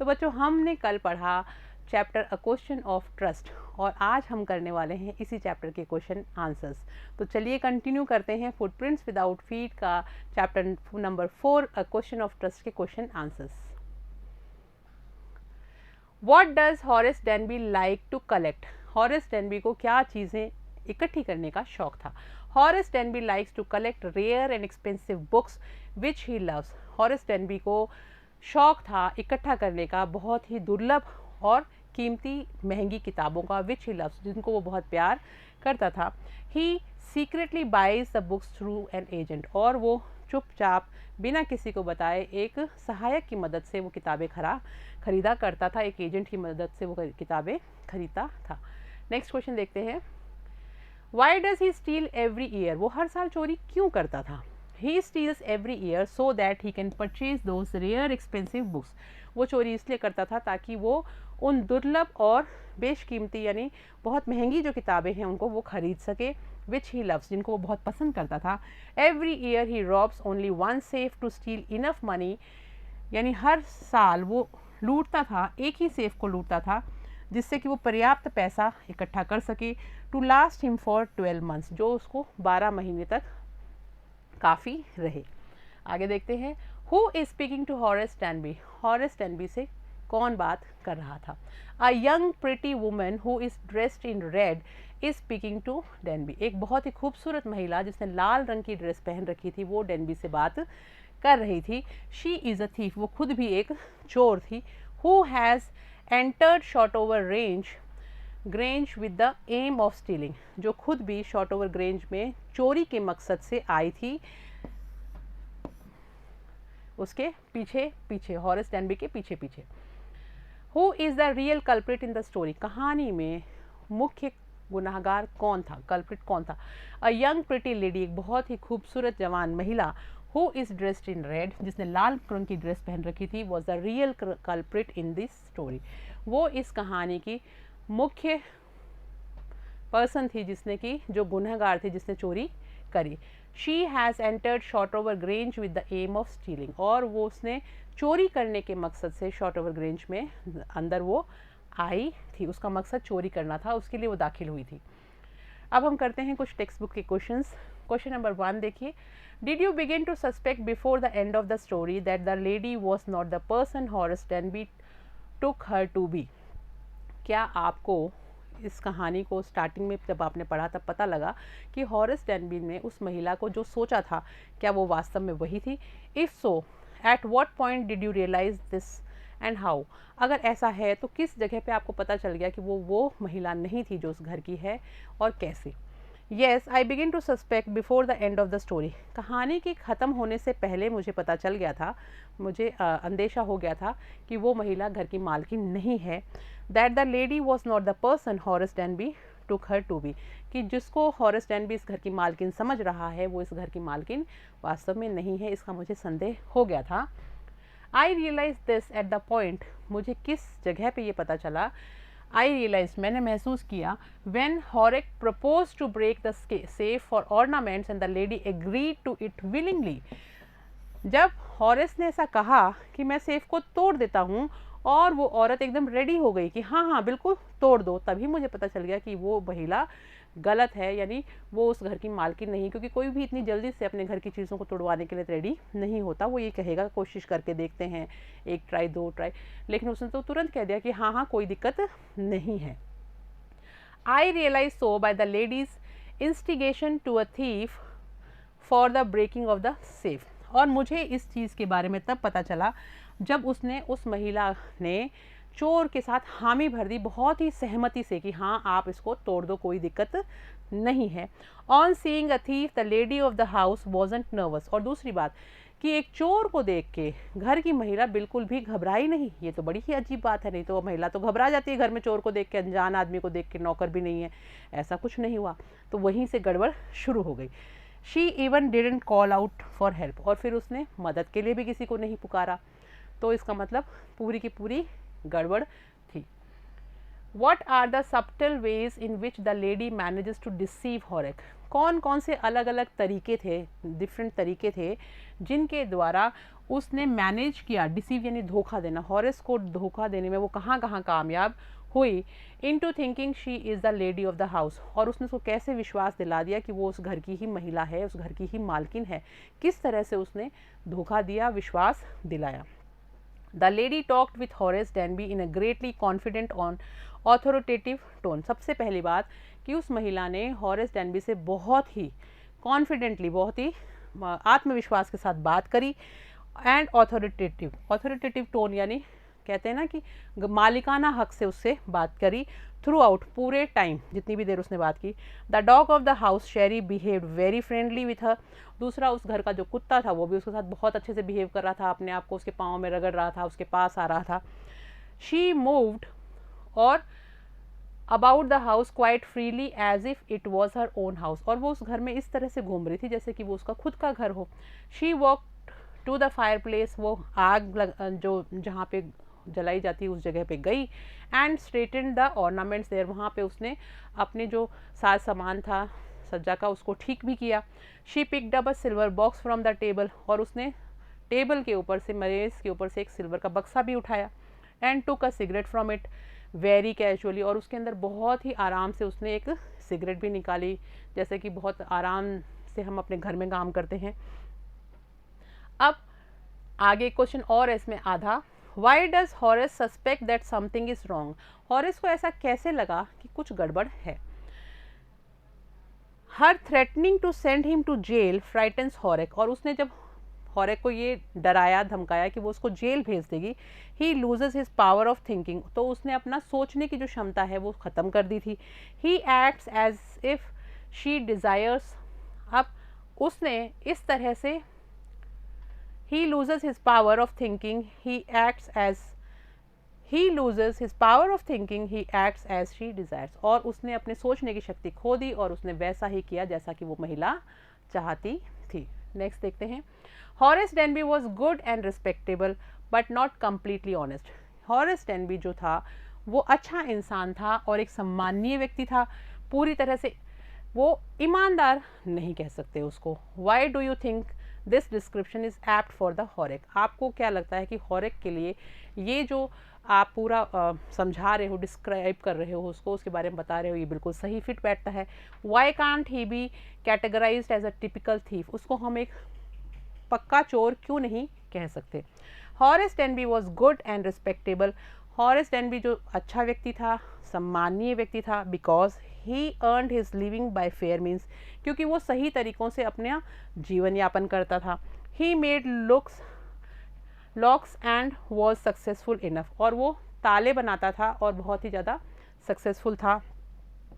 तो बच्चों हमने कल पढ़ा chapter a question of trust और आज हम करने वाले हैं इसी चैप्टर के क्वेश्चन आंसर्स। तो चलिए कंटिन्यू करते हैं फुटप्रिंट्स विदाउट फीट का chapter number 4 a question of trust के question answers. What does Horace Danby like to collect? Horace Danby को क्या चीज़ें इकट्ठी करने का शौक था? Horace Danby likes to collect rare and expensive books which he loves. Horace Danby को शौक था इकट्ठा करने का बहुत ही दुर्लभ और कीमती महंगी किताबों का, विच ही लव्स जिनको वो बहुत प्यार करता था। He secretly buys the books through an agent, और वो चुपचाप बिना किसी को बताए एक सहायक की मदद से वो किताबें खरीदा करता था, एक एजेंट की मदद से वो किताबें खरीदता था। नेक्स्ट क्वेश्चन देखते हैं। Why does he steal every year? वो हर साल चोरी क्यों करता था? He steals every year so that he can purchase those rare expensive books. वो चोरी इसलिए करता था ताकि वो उन दुर्लभ और बेशकीमती यानी बहुत महंगी जो किताबें हैं उनको वो खरीद सके, विच ही लव्स जिनको वो बहुत पसंद करता था। Every year he robs only one safe to steal enough money, यानी हर साल वो लूटता था, एक ही सेफ को लूटता था जिससे कि वो पर्याप्त पैसा इकट्ठा कर सके, to last him for 12 months, जो उसको 12 महीने तक काफ़ी रहे। आगे देखते हैं। Who is speaking to Horace Denby? Horace Denby से कौन बात कर रहा था? A young pretty woman who is dressed in red is speaking to Denby. एक बहुत ही खूबसूरत महिला जिसने लाल रंग की ड्रेस पहन रखी थी वो डेनबी से बात कर रही थी। शी इज़ अ थीफ, वो खुद भी एक चोर थी। Who has entered Shotover Grange with the aim of stealing, जो खुद भी शॉर्ट ओवर ग्रेंज में चोरी के मकसद से आई थी, उसके पीछे पीछे, हॉरेस डेनबी के पीछे पीछे। Who is the real culprit in the story? कहानी में मुख्य गुनाहगार कौन था, कल्प्रिट कौन था? अ यंग प्रिटी लेडी, एक बहुत ही खूबसूरत जवान महिला, who is dressed in red, जिसने लाल रंग की ड्रेस पहन रखी थी, was the real culprit in this story. वो इस कहानी की मुख्य पर्सन थी जिसने की, जो गुनहगार थी जिसने चोरी करी। She has entered Shotover Grange with the aim of stealing, और वो उसने चोरी करने के मकसद से शॉर्ट ओवर ग्रेंज में अंदर वो आई थी, उसका मकसद चोरी करना था, उसके लिए वो दाखिल हुई थी। अब हम करते हैं कुछ टेक्स्ट बुक के क्वेश्चंस। क्वेश्चन नंबर 1 देखिए। Did you begin to suspect before the end of the story that the lady was not the person Horace Denby took her to be? क्या आपको इस कहानी को स्टार्टिंग में जब आपने पढ़ा तब पता लगा कि हॉरेस डेनबी ने उस महिला को जो सोचा था क्या वो वास्तव में वही थी? If so at what point did you realise this and how? अगर ऐसा है तो किस जगह पे आपको पता चल गया कि वो महिला नहीं थी जो उस घर की है, और कैसे? Yes I begin to suspect before the end of the story. कहानी के ख़त्म होने से पहले मुझे पता चल गया था, मुझे अंदेशा हो गया था कि वो महिला घर की मालकिन नहीं है। That the lady was not the person Horace Denby took her to be, कि जिसको हॉरेस डेनबी इस घर की मालकिन समझ रहा है वो इस घर की मालकिन वास्तव में नहीं है, इसका मुझे संदेह हो गया था। I realise this at the point, मुझे किस जगह पे ये पता चला? आई रियलाइज, मैंने महसूस किया, when Horace propose to break the safe for ornaments and the lady agreed to it willingly. जब हॉरेस ने ऐसा कहा कि मैं सेफ को तोड़ देता हूँ और वो औरत एकदम रेडी हो गई कि हाँ हाँ बिल्कुल तोड़ दो, तभी मुझे पता चल गया कि वो महिला गलत है, यानी वो उस घर की मालकिन नहीं, क्योंकि कोई भी इतनी जल्दी से अपने घर की चीज़ों को तोड़वाने के लिए रेडी नहीं होता। वो ये कहेगा कोशिश करके देखते हैं, 1 ट्राई 2 ट्राई, लेकिन उसने तो तुरंत कह दिया कि हाँ हाँ कोई दिक्कत नहीं है। I realise so by the lady's instigation to a thief for the breaking of the safe, और मुझे इस चीज़ के बारे में तब पता चला जब उसने, उस महिला ने चोर के साथ हामी भर दी बहुत ही सहमति से कि हाँ आप इसको तोड़ दो, कोई दिक्कत नहीं है। On seeing a thief the lady of the house wasn't nervous, और दूसरी बात कि एक चोर को देख के घर की महिला बिल्कुल भी घबराई नहीं। ये तो बड़ी ही अजीब बात है, नहीं तो महिला तो घबरा जाती है घर में चोर को देख के, अनजान आदमी को देख के, नौकर भी नहीं है, ऐसा कुछ नहीं हुआ। तो वहीं से गड़बड़ शुरू हो गई। She even didn't call out for help, और फिर उसने मदद के लिए भी किसी को नहीं पुकारा, तो इसका मतलब पूरी की पूरी गड़बड़ थी। What are the subtle ways in which the lady manages to deceive Horek? कौन कौन से अलग अलग तरीके थे, डिफरेंट तरीके थे जिनके द्वारा उसने मैनेज किया, डिसीव यानी धोखा देना, हॉरेस को धोखा देने में वो कहाँ कहाँ कामयाब हुई, into thinking she is the lady of the house, और उसने उसको कैसे विश्वास दिला दिया कि वो उस घर की ही महिला है, उस घर की ही मालकिन है, किस तरह से उसने धोखा दिया, विश्वास दिलाया. The lady talked with Horace Denby in a greatly confident on authoritative tone. सबसे पहली बात कि उस महिला ने हॉरेस डेनबी से बहुत ही कॉन्फिडेंटली, बहुत ही आत्मविश्वास के साथ बात करी. एंड ऑथोरिटेटिव टोन यानी कहते हैं ना कि मालिकाना हक से उससे बात करी थ्रू आउट, पूरे टाइम जितनी भी देर उसने बात की. The dog of the house Sherry behaved very friendly with her. दूसरा, उस घर का जो कुत्ता था वो भी उसके साथ बहुत अच्छे से बिहेव कर रहा था, अपने आप को उसके पाँव में रगड़ रहा था, उसके पास आ रहा था. शी मूव्ड और about the house quite freely as if it was her own house, और वो उस घर में इस तरह से घूम रही थी जैसे कि वो उसका खुद का घर हो. She walk to the fireplace, वो आग जो जहाँ पे जलाई जाती है उस जगह पे गई. एंड स्ट्रेटेंड द ऑर्नामेंट्स देयर, वहाँ पे उसने अपने जो साज सामान था सज्जा का उसको ठीक भी किया. She picked up a silver box from the table, और उसने टेबल के ऊपर से, मेज के ऊपर से एक सिल्वर का बक्सा भी उठाया. And took a cigarette from it very casually, और उसके अंदर बहुत ही आराम से उसने एक सिगरेट भी निकाली, जैसे कि बहुत आराम से हम अपने घर में काम करते हैं. अब आगे क्वेश्चन और इसमें आधा. Why does Horace suspect that something is wrong? Horace को ऐसा कैसे लगा कि कुछ गड़बड़ है? Her threatening to send him to jail frightens Horace, और उसने जब हॉरेक को ये डराया धमकाया कि वो उसको जेल भेज देगी, ही loses his power of thinking, तो उसने अपना सोचने की जो क्षमता है वो ख़त्म कर दी थी. He acts as if she desires, अब उसने इस तरह से he loses his power of thinking, he acts as she desires, और उसने अपने सोचने की शक्ति खो दी और उसने वैसा ही किया जैसा कि वो महिला चाहती थी. नेक्स्ट देखते हैं. Horace Denby was good and respectable but not completely honest. Horace Denby जो था वो अच्छा इंसान था और एक सम्माननीय व्यक्ति था, पूरी तरह से वो ईमानदार नहीं कह सकते उसको. Why do you think this description is apt for the Horace? आपको क्या लगता है कि हॉरेक के लिए ये जो आप पूरा समझा रहे हो, डिस्क्राइब कर रहे हो उसको, उसके बारे में बता रहे हो, ये बिल्कुल सही फिट बैठता है. Why can't he be categorised as a typical thief? उसको हम एक पक्का चोर क्यों नहीं कह सकते? Horace Denby was good and respectable. Horace Denby जो अच्छा व्यक्ति था, सम्माननीय व्यक्ति था, because he earned his living by fair means, क्योंकि वो सही तरीक़ों से अपना जीवन यापन करता था. He made locks and was successful enough, और वो ताले बनाता था और बहुत ही ज़्यादा सक्सेसफुल था.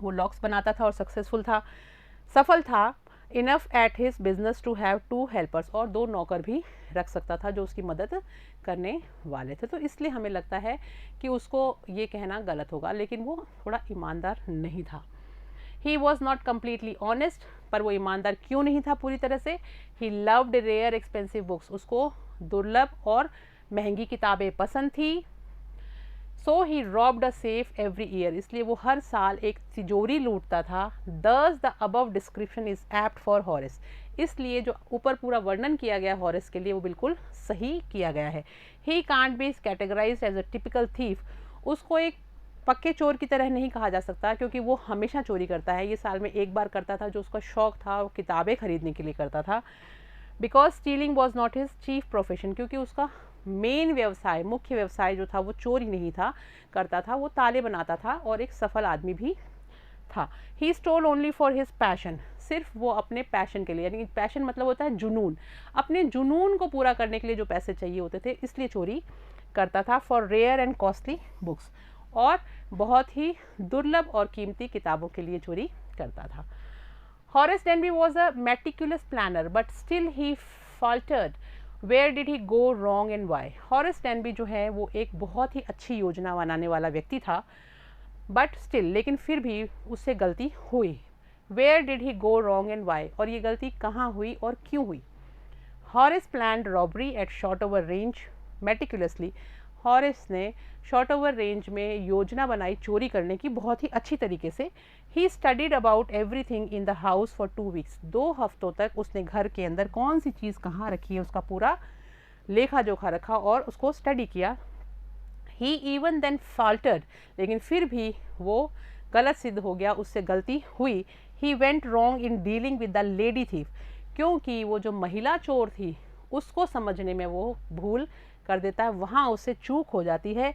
वो लॉक्स बनाता था और सफल था. Enough at his business to have 2 helpers, और 2 नौकर भी रख सकता था जो उसकी मदद करने वाले थे. तो इसलिए हमें लगता है कि उसको ये कहना गलत होगा, लेकिन वो थोड़ा ईमानदार नहीं था. He was not completely honest, पर वो ईमानदार क्यों नहीं था पूरी तरह से? He loved rare expensive books, उसको दुर्लभ और महंगी किताबें पसंद थी. So he robbed a safe every year, इसलिए वो हर साल एक तिजोरी लूटता था. Thus the above description is apt for Horace, इसलिए जो ऊपर पूरा वर्णन किया गया हॉरेस के लिए वो बिल्कुल सही किया गया है. He can't be categorised as a typical thief, उसको एक पक्के चोर की तरह नहीं कहा जा सकता क्योंकि वो हमेशा चोरी करता है. ये साल में एक बार करता था, जो उसका शौक था वो किताबें खरीदने के लिए करता था. Because stealing was not his chief profession, क्योंकि उसका मेन व्यवसाय, मुख्य व्यवसाय जो था वो चोरी नहीं था करता था, वो ताले बनाता था और एक सफल आदमी भी था. He stole only for his passion, सिर्फ वो अपने पैशन के लिए, यानी पैशन मतलब होता है जुनून, अपने जुनून को पूरा करने के लिए जो पैसे चाहिए होते थे इसलिए चोरी करता था. For rare and costly books, और बहुत ही दुर्लभ और कीमती किताबों के लिए चोरी करता था. Horace Denby was a meticulous planner but still he faltered. Where did he go wrong and why? Horace Denby जो है वो एक बहुत ही अच्छी योजना बनाने वाला व्यक्ति था, बट स्टिल, लेकिन फिर भी उससे गलती हुई. Where did he go wrong and why? और ये गलती कहाँ हुई और क्यों हुई? Horace planned robbery at short over range meticulously. Horace ने शॉर्टओवर रेंज में योजना बनाई चोरी करने की बहुत ही अच्छी तरीके से। He studied about everything in the house for 2 weeks. 2 हफ्तों तक उसने घर के अंदर कौन सी चीज़ कहाँ रखी है उसका पूरा लेखा जोखा रखा और उसको स्टडी किया। ही इवन देन फाल्टर्ड, लेकिन फिर भी वो गलत सिद्ध हो गया, उससे गलती हुई। He went wrong in dealing with the lady thief, क्योंकि वो जो महिला चोर थी उसको समझने में वो भूल कर देता है, वहाँ उससे चूक हो जाती है।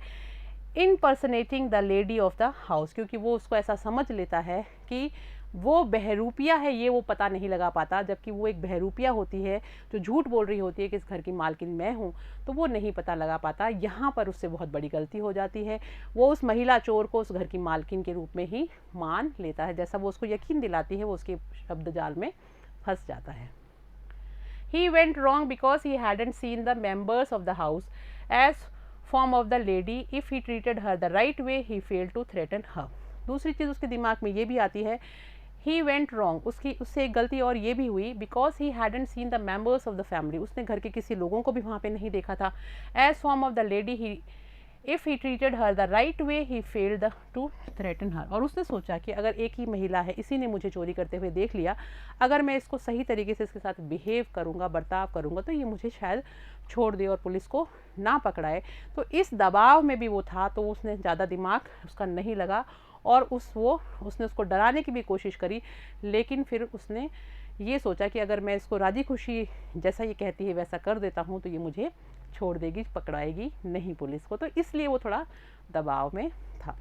Impersonating the lady of the house, क्योंकि वो उसको ऐसा समझ लेता है कि वो बहरूपिया है, ये वो पता नहीं लगा पाता, जबकि वो एक बहरूपिया होती है जो झूठ बोल रही होती है कि इस घर की मालकिन मैं हूँ, तो वो नहीं पता लगा पाता। यहाँ पर उससे बहुत बड़ी गलती हो जाती है। वो उस महिला चोर को उस घर की मालकिन के रूप में ही मान लेता है, जैसा वो उसको यकीन दिलाती है वो उसके शब्द जाल में फंस जाता है। He went wrong because he hadn't seen the members of the house as form of the lady. If he treated her the right way, he failed to threaten her. दूसरी चीज़ उसके दिमाग में ये भी आती है, he went wrong, उससे एक गलती और ये भी हुई, because he hadn't seen the members of the family, उसने घर के किसी लोगों को भी वहाँ पे नहीं देखा था। as form of the lady, he if he treated her the right way he failed to threaten her, और उसने सोचा कि अगर एक ही महिला है, इसी ने मुझे चोरी करते हुए देख लिया, अगर मैं इसको सही तरीके से इसके साथ बिहेव करूँगा, बर्ताव करूँगा, तो ये मुझे शायद छोड़ दे और पुलिस को ना पकड़ाए। तो इस दबाव में भी वो था, तो उसने ज़्यादा दिमाग उसका नहीं लगा और उसने उसको डराने की भी कोशिश करी, लेकिन फिर उसने ये सोचा कि अगर मैं इसको राजी खुशी जैसा ये कहती है वैसा कर देता हूँ तो ये मुझे छोड़ देगी, पकड़ाएगी नहीं पुलिस को, तो इसलिए वो थोड़ा दबाव में था।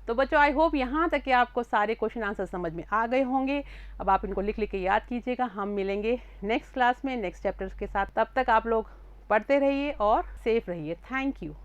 तो बच्चों, आई होप यहाँ तक कि आपको सारे क्वेश्चन आंसर समझ में आ गए होंगे। अब आप इनको लिख के याद कीजिएगा। हम मिलेंगे नेक्स्ट क्लास में नेक्स्ट चैप्टर के साथ। तब तक आप लोग पढ़ते रहिए और सेफ रहिए। Thank you.